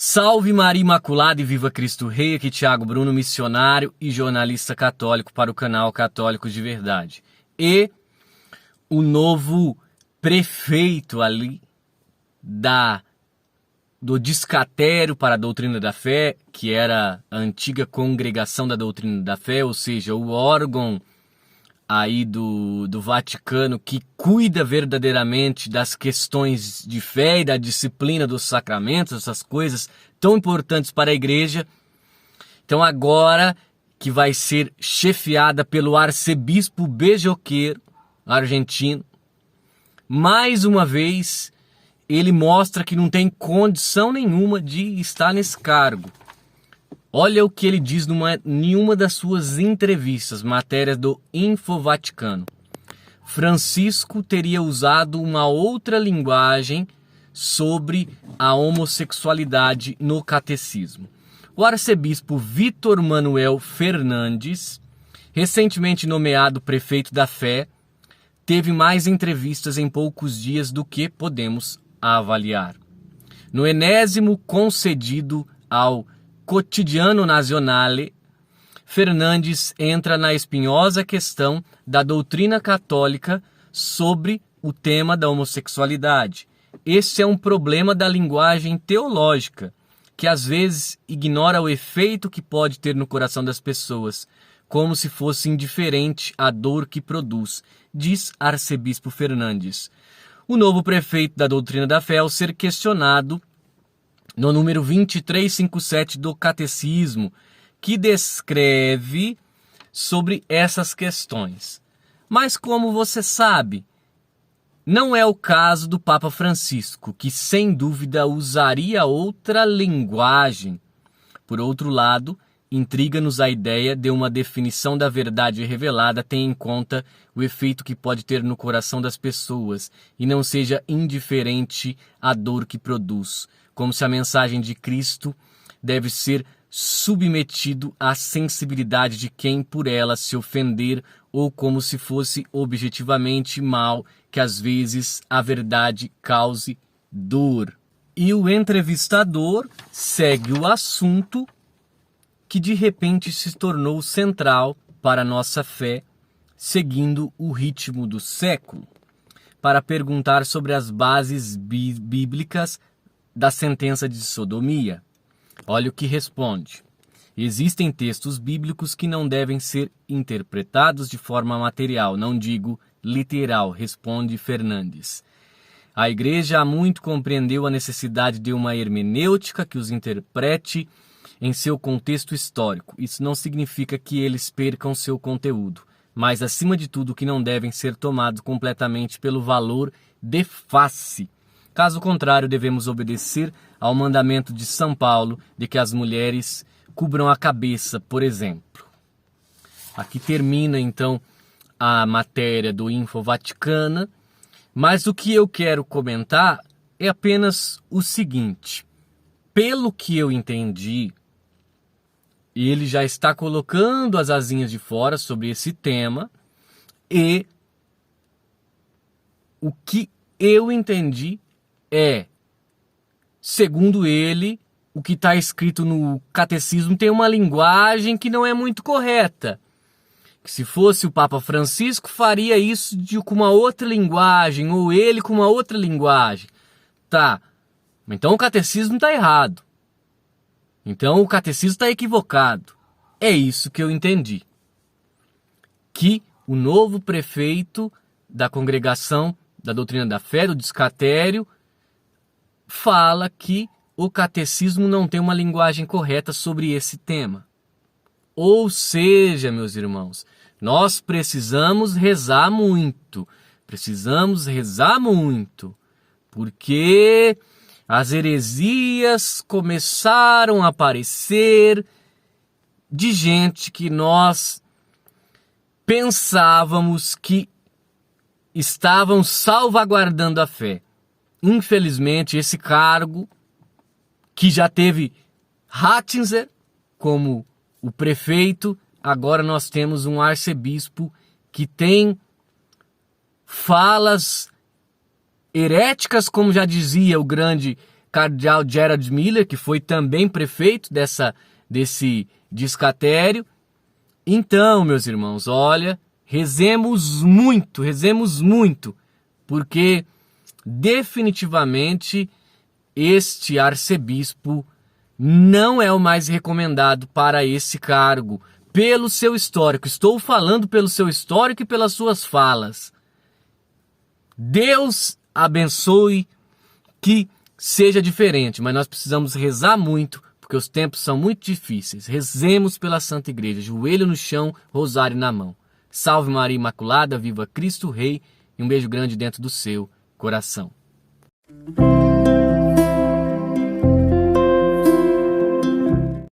Salve Maria Imaculada e viva Cristo Rei, aqui Thiago Bruno, missionário e jornalista católico para o canal Católicos de Verdade. E o novo prefeito ali do Discatério para a Doutrina da Fé, que era a antiga Congregação da Doutrina da Fé, ou seja, o órgão aí do Vaticano que cuida verdadeiramente das questões de fé e da disciplina dos sacramentos, essas coisas tão importantes para a igreja. Então agora que vai ser chefiada pelo arcebispo beijoqueiro argentino, mais uma vez ele mostra que não tem condição nenhuma de estar nesse cargo. Olha o que ele diz em uma das suas entrevistas, matérias do Infovaticano. Francisco teria usado uma outra linguagem sobre a homossexualidade no catecismo. O arcebispo Vítor Manuel Fernandes, recentemente nomeado prefeito da Fé, teve mais entrevistas em poucos dias do que podemos avaliar. No enésimo concedido ao Quotidiano Nazionale, Fernandes entra na espinhosa questão da doutrina católica sobre o tema da homossexualidade. Esse é um problema da linguagem teológica, que às vezes ignora o efeito que pode ter no coração das pessoas, como se fosse indiferente à dor que produz, diz arcebispo Fernandes. O novo prefeito da doutrina da fé, ao ser questionado no número 2357 do Catecismo, que descreve sobre essas questões. Mas como você sabe, não é o caso do Papa Francisco, que sem dúvida usaria outra linguagem. Por outro lado, intriga-nos a ideia de uma definição da verdade revelada tenha em conta o efeito que pode ter no coração das pessoas e não seja indiferente à dor que produz, como se a mensagem de Cristo deve ser submetido à sensibilidade de quem por ela se ofender ou como se fosse objetivamente mal que às vezes a verdade cause dor. E o entrevistador segue o assunto que de repente se tornou central para a nossa fé, seguindo o ritmo do século, para perguntar sobre as bases bíblicas da sentença de sodomia. Olha o que responde. Existem textos bíblicos que não devem ser interpretados de forma material, não digo literal, responde Fernandes. A Igreja há muito compreendeu a necessidade de uma hermenêutica que os interprete em seu contexto histórico. Isso não significa que eles percam seu conteúdo, mas acima de tudo que não devem ser tomados completamente pelo valor de face. Caso contrário, devemos obedecer ao mandamento de São Paulo de que as mulheres cubram a cabeça, por exemplo. Aqui termina então a matéria do Infovaticana, mas o que eu quero comentar é apenas o seguinte. Pelo que eu entendi, ele já está colocando as asinhas de fora sobre esse tema e o que eu entendi segundo ele, o que está escrito no catecismo tem uma linguagem que não é muito correta. Que se fosse o Papa Francisco, faria isso com uma outra linguagem, ou ele com uma outra linguagem. Tá, então o catecismo está errado. Então o catecismo está equivocado. É isso que eu entendi. Que o novo prefeito da Congregação da Doutrina da Fé, do Discatério, fala que o catecismo não tem uma linguagem correta sobre esse tema. Ou seja, meus irmãos, nós precisamos rezar muito. Porque as heresias começaram a aparecer de gente que nós pensávamos que estavam salvaguardando a fé. Infelizmente, esse cargo, que já teve Ratzinger como o prefeito, agora nós temos um arcebispo que tem falas heréticas, como já dizia o grande cardeal Gerard Miller, que foi também prefeito desse discatério. Então, meus irmãos, olha, rezemos muito, porque definitivamente este arcebispo não é o mais recomendado para esse cargo, pelo seu histórico. Estou falando pelo seu histórico e pelas suas falas. Deus abençoe, que seja diferente, mas nós precisamos rezar muito, porque os tempos são muito difíceis. Rezemos pela Santa Igreja, joelho no chão, rosário na mão. Salve Maria Imaculada, viva Cristo Rei, e um beijo grande dentro do seu coração.